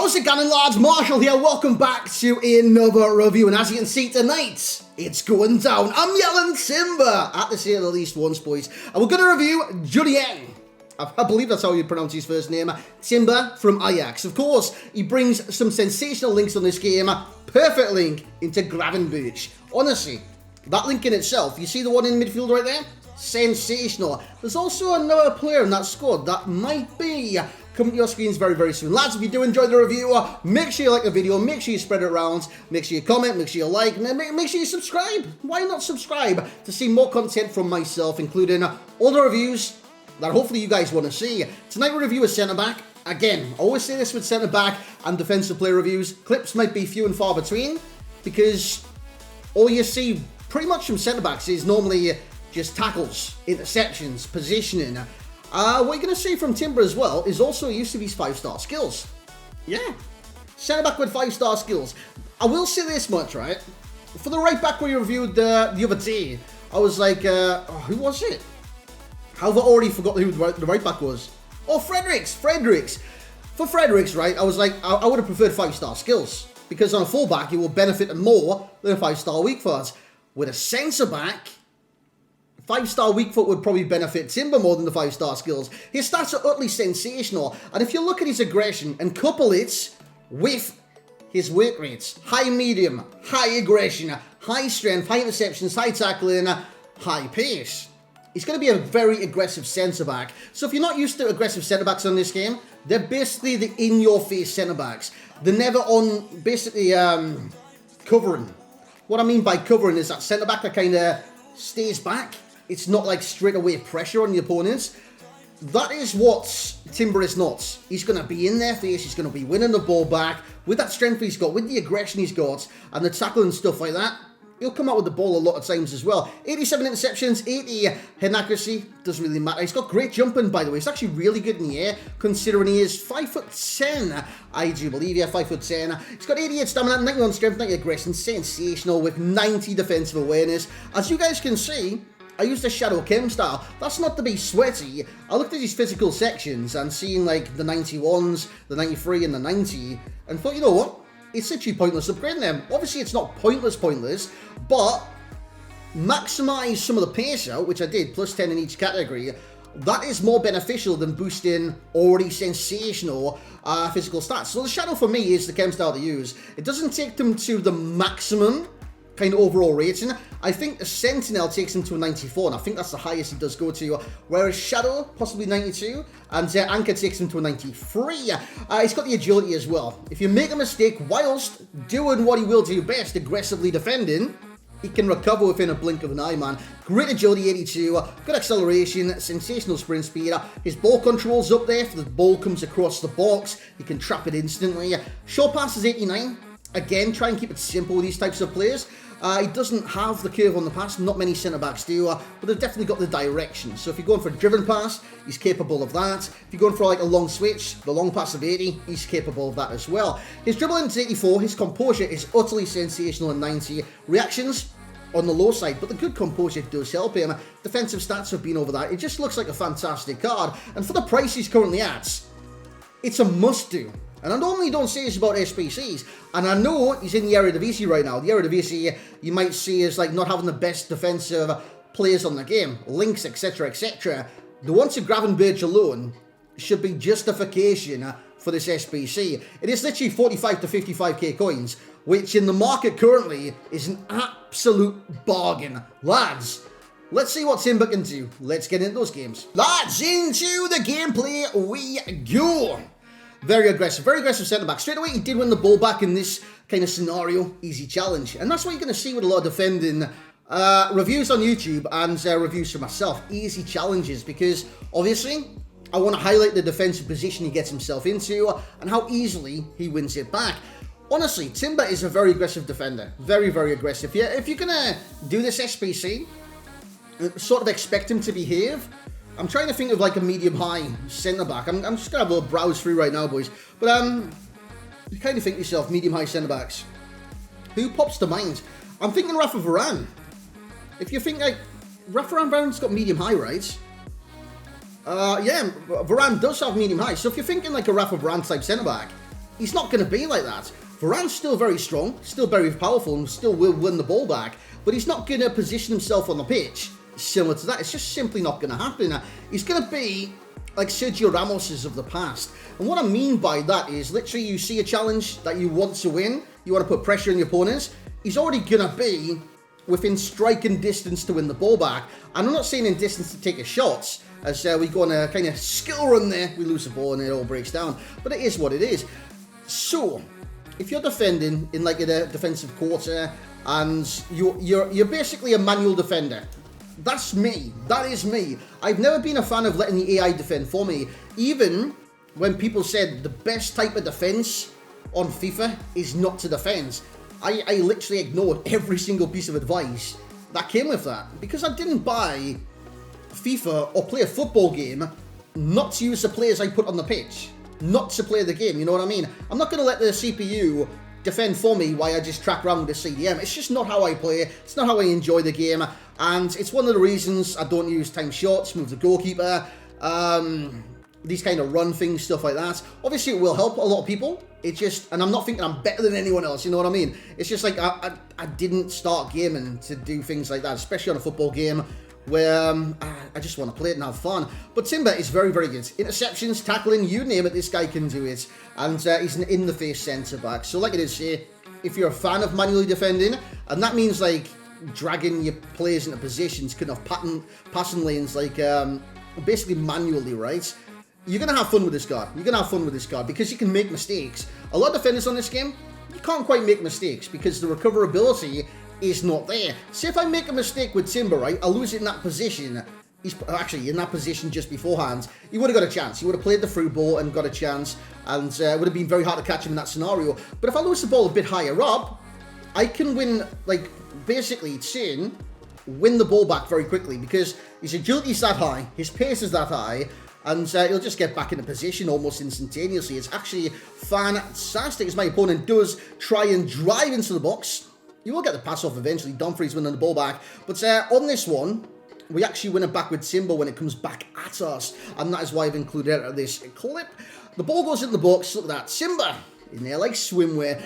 How's it going, lads? Marshall here. Welcome back to another review. And as you can see tonight, it's going down. I'm yelling timber at the say the least once, boys. And we're going to review Julian. I believe that's how you pronounce his first name. Timber from Ajax. Of course, he brings some sensational links on this game. Perfect link into Gravenberch. Honestly, that link in itself, you see the one in midfield right there? Sensational. There's also another player in that squad that might be coming to your screens very, very soon. Lads, if you do enjoy the review, make sure you like the video, make sure you spread it around, make sure you comment, make sure you like, and make sure you subscribe. Why not subscribe to see more content from myself, including all the reviews that hopefully you guys want to see. Tonight we review a centre-back. Again, I always say this with centre-back and defensive player reviews. Clips might be few and far between, because all you see pretty much from centre-backs is normally just tackles, interceptions, positioning. What you're going to see from Timber as well is also use of his 5-star skills. Yeah, centre-back with 5-star skills. I will say this much, right? For the right back we reviewed the other day, I was like, who was it? Have I already forgot who the right back was? Oh, Fredericks. For Fredericks, right, I was like, I would have preferred 5-star skills, because on a full-back, he will benefit more than a 5-star weak foot. With a centre-back, 5-star weak foot would probably benefit Timber more than the 5-star skills. His stats are utterly sensational. And if you look at his aggression and couple it with his work rates, high medium, high aggression, high strength, high interceptions, high tackling, high pace, he's going to be a very aggressive centre-back. So if you're not used to aggressive centre-backs on this game, they're basically the in-your-face centre-backs. They're never on, basically, covering. What I mean by covering is that centre-back that kind of stays back. It's not like straight away pressure on the opponents. That is what Timber is not. He's going to be in their face. He's going to be winning the ball back. With that strength he's got, with the aggression he's got, and the tackling and stuff like that, he'll come out with the ball a lot of times as well. 87 interceptions, 80 head accuracy, doesn't really matter. He's got great jumping, by the way. He's actually really good in the air, considering he is 5'10", I do believe. Yeah, 5'10". He's got 88 stamina, 91 strength, 90 aggression, sensational, with 90 defensive awareness. As you guys can see, I used the Shadow Chem style. That's not to be sweaty. I looked at his physical sections and seeing like the 91s, the 93 and the 90, and thought, you know what? It's literally pointless upgrading them. Obviously, it's not pointless, but maximise some of the pace out, which I did, plus 10 in each category. That is more beneficial than boosting already sensational physical stats. So the Shadow for me is the chem style to use. It doesn't take them to the maximum kind of overall rating. I think the Sentinel takes him to a 94, and I think that's the highest he does go to, whereas Shadow, possibly 92, and Anchor takes him to a 93. He's got the agility as well. If you make a mistake whilst doing what he will do best, aggressively defending, he can recover within a blink of an eye, man. Great agility, 82, good acceleration, sensational sprint speed. His ball control's up there. If the ball comes across the box, he can trap it instantly. Short pass is 89. Again, try and keep it simple with these types of players. He doesn't have the curve on the pass, not many centre-backs do, but they've definitely got the direction. So if you're going for a driven pass, he's capable of that. If you're going for like a long switch, the long pass of 80, he's capable of that as well. His dribbling is 84, his composure is utterly sensational at 90. Reactions on the low side, but the good composure does help him. Defensive stats have been over that. It just looks like a fantastic card, and for the price he's currently at, it's a must-do. And I normally don't say this about SPCs, and I know he's in the Eredivisie right now. The Eredivisie, you might see as like not having the best defensive players on the game, links, etc., etc. The one to Gravenberch alone should be justification for this SPC. It is literally 45 to 55k coins, which in the market currently is an absolute bargain. Lads, let's see what Timber can do. Let's get into those games. Lads, into the gameplay we go. Very aggressive centre-back. Straight away, he did win the ball back in this kind of scenario. Easy challenge. And that's what you're going to see with a lot of defending reviews on YouTube and reviews for myself. Easy challenges, because obviously, I want to highlight the defensive position he gets himself into and how easily he wins it back. Honestly, Timber is a very aggressive defender. Very, very aggressive. Yeah, if you're going to do this SPC, sort of expect him to behave. I'm trying to think of like a medium-high centre-back. I'm just going to have a little browse through right now, boys. But you kind of think to yourself, medium-high centre-backs. Who pops to mind? I'm thinking Rafa Varane. If you think like, Rafa Varane's got medium-high, right? Yeah, Varane does have medium-high. So if you're thinking like a Rafa Varane type centre-back, He's not going to be like that. Varane's still very strong, still very powerful, and still will win the ball back, but he's not going to position himself on the pitch similar to that. It's just simply not going to happen. He's going to be like Sergio Ramos's of the past. And what I mean by that is literally you see a challenge that you want to win, you want to put pressure on your opponents, he's already going to be within striking distance to win the ball back. And I'm not saying in distance to take his shots, as we go on a kind of skill run there, we lose the ball and it all breaks down. But it is what it is. So, if you're defending in like a defensive quarter and you're basically a manual defender, that's me. That is me. I've never been a fan of letting the AI defend for me. Even when people said the best type of defense on FIFA is not to defend, I literally ignored every single piece of advice that came with that. Because I didn't buy FIFA or play a football game not to use the players I put on the pitch. Not to play the game, you know what I mean? I'm not going to let the CPU defend for me while I just track around with the CDM. It's just not how I play. It's not how I enjoy the game. And it's one of the reasons I don't use time shots, move the goalkeeper, these kind of run things, stuff like that. Obviously, it will help a lot of people. It just, and I'm not thinking I'm better than anyone else, you know what I mean? It's just like I didn't start gaming to do things like that, especially on a football game where I just want to play it and have fun. But Timber is very, very good. Interceptions, tackling, you name it, this guy can do it. And he's an in-the-face centre-back. So like I did say, if you're a fan of manually defending, and that means like dragging your players into positions, kind of passing lanes, like basically manually, right? You're going to have fun with this card. You're going to have fun with this card because you can make mistakes. A lot of defenders on this game, you can't quite make mistakes because the recoverability is not there. Say if I make a mistake with Timber, right, I lose it in that position. He's actually in that position just beforehand. He would have got a chance. He would have played the through ball and got a chance, and it would have been very hard to catch him in that scenario. But if I lose the ball a bit higher up, I can win, like, basically, it's saying, win the ball back very quickly because his agility is that high, his pace is that high, and he'll just get back into position almost instantaneously. It's actually fantastic as my opponent does try and drive into the box. You will get the pass off eventually. Dumfries winning the ball back. But on this one, we actually win it back with Timber when it comes back at us. And that is why I've included this clip. The ball goes in the box. Look at that. Timber in there like swimwear.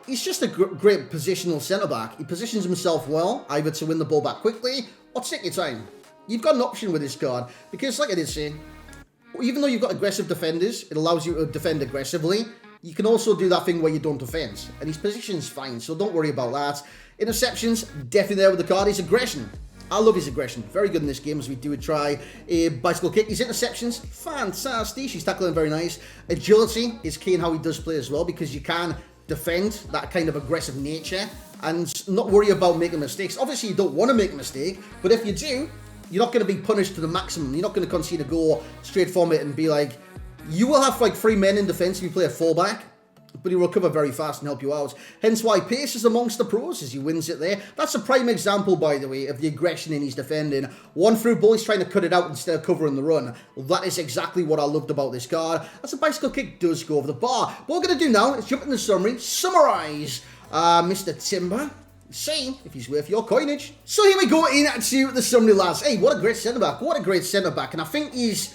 He's just a great positional centre-back. He positions himself well, either to win the ball back quickly or take your time. You've got an option with this card. Because like I did say, even though you've got aggressive defenders, it allows you to defend aggressively. You can also do that thing where you don't defend. And his position's fine, so don't worry about that. Interceptions, definitely there with the card. His aggression. I love his aggression. Very good in this game as we do try a bicycle kick. His interceptions, fantastic. He's tackling very nice. Agility is key in how he does play as well because you can defend that kind of aggressive nature and not worry about making mistakes. Obviously, you don't want to make a mistake, but if you do, you're not going to be punished to the maximum. You're not going to concede a goal straight from it and be like, you will have like 3 men in defence if you play a fullback, but he'll recover very fast and help you out. Hence why pace is amongst the pros as he wins it there. That's a prime example, by the way, of the aggression in his defending. One through ball, he's trying to cut it out instead of covering the run. Well, that is exactly what I loved about this card. As a bicycle kick does go over the bar. What we're going to do now is jump in the summary, summarise Mr. Timber, see if he's worth your coinage. So here we go into the summary, lads. Hey, what a great centre-back. What a great centre-back. And I think he's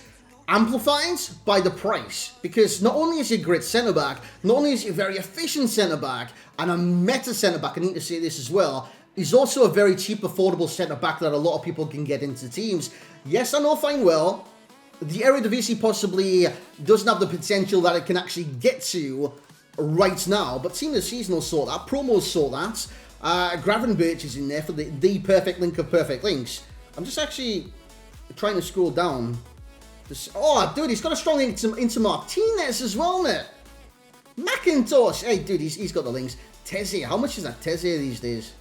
amplified by the price, because not only is he a great centre-back, not only is he a very efficient centre-back and a meta centre-back, I need to say this as well, he's also a very cheap, affordable centre-back that a lot of people can get into teams. Yes, I know fine well, the Eredivisie possibly doesn't have the potential that it can actually get to right now, but Team of the Season will sort that, promos sort that, Gravenberch is in there for the perfect link of perfect links. I'm just actually trying to scroll down. Oh, dude, he's got a strong link into Martinez as well, mate. McIntosh. Hey, dude, he's got the links. Teze. How much is that Teze these days?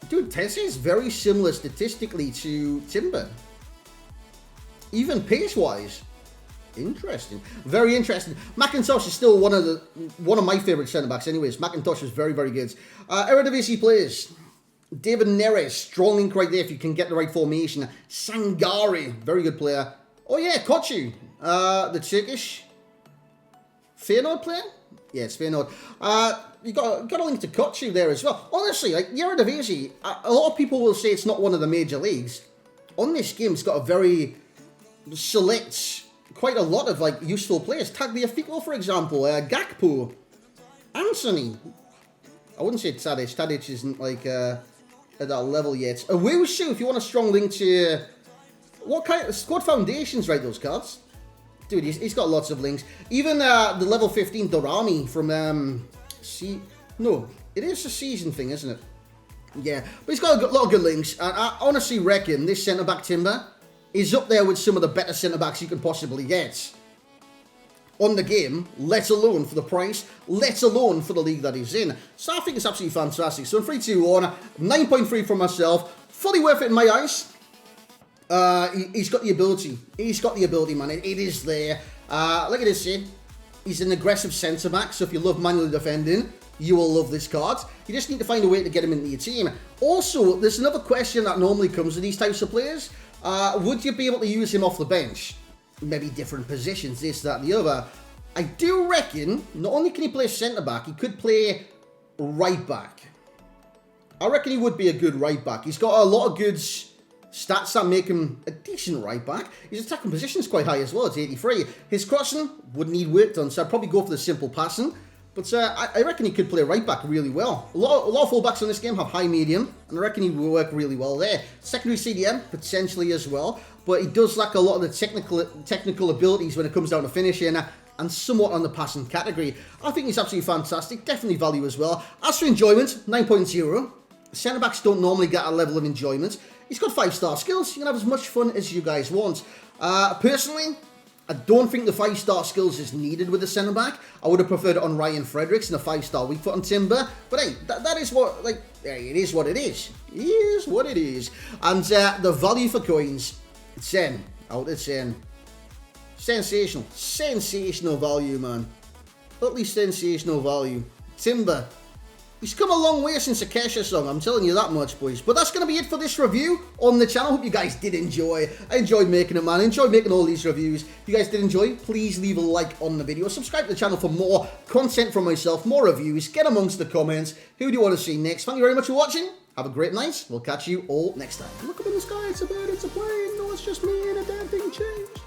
Dude, Teze is very similar statistically to Timber. Even pace-wise. Interesting. Very interesting. McIntosh is still one of my favourite centre-backs anyways. McIntosh is very, very good. Eredivisie players. David Neres. Strong link right there if you can get the right formation. Sangari. Very good player. Oh yeah, Kochu, the Turkish Feyenoord player? Yeah, it's Feyenoord. You got a link to Kochu there as well. Honestly, like, the Eredivisie, a lot of people will say it's not one of the major leagues. On this game, it's got a very select quite a lot of like useful players. Tagliafico, for example, Gakpo, Anthony. I wouldn't say Tadic. Tadic isn't like at that level yet. Owusu, if you want a strong link to what kind of Squad Foundations, right? Those cards, dude. He's got lots of links. Even the level 15 Dorami from no, it is a season thing, isn't it? Yeah, but he's got a lot of good links. And I honestly reckon this centre back Timber is up there with some of the better centre backs you can possibly get on the game, let alone for the price, let alone for the league that he's in. So I think it's absolutely fantastic. So in 3, 2, 1, 9.3 for myself. Fully worth it in my eyes. He's got the ability. He's got the ability, man. It is there. Look at this here. He's an aggressive centre-back, so if you love manually defending, you will love this card. You just need to find a way to get him into your team. Also, there's another question that normally comes with these types of players. Would you be able to use him off the bench? Maybe different positions, this, that, and the other. I do reckon, not only can he play centre-back, he could play right-back. I reckon he would be a good right-back. He's got a lot of good stats that make him a decent right-back. His attacking position is quite high as well, it's 83. His crossing would need work done, so I'd probably go for the simple passing. But I reckon he could play right-back really well. A lot of full-backs in this game have high medium, and I reckon he will work really well there. Secondary CDM, potentially as well, but he does lack a lot of the technical abilities when it comes down to finishing, and somewhat on the passing category. I think he's absolutely fantastic, definitely value as well. As for enjoyment, 9.0. Centre-backs don't normally get a level of enjoyment. He's got 5-star skills. You can have as much fun as you guys want. Personally, I don't think the 5-star skills is needed with the centre-back. I would have preferred it on Ryan Fredericks and a 5-star weak foot on Timber. But hey, that is what, like, it is what it is. It is what it is. And the value for coins, 10 out of 10. Sensational. Sensational value, man. Utterly sensational value. Timber. He's come a long way since the Kesha song, I'm telling you that much, boys. But that's going to be it for this review on the channel. Hope you guys did enjoy. I enjoyed making it, man. I enjoyed making all these reviews. If you guys did enjoy, please leave a like on the video. Subscribe to the channel for more content from myself, more reviews. Get amongst the comments. Who do you want to see next? Thank you very much for watching. Have a great night. We'll catch you all next time. Look up in the sky. It's a bird. It's a plane. No, it's just me and a damn thing changed.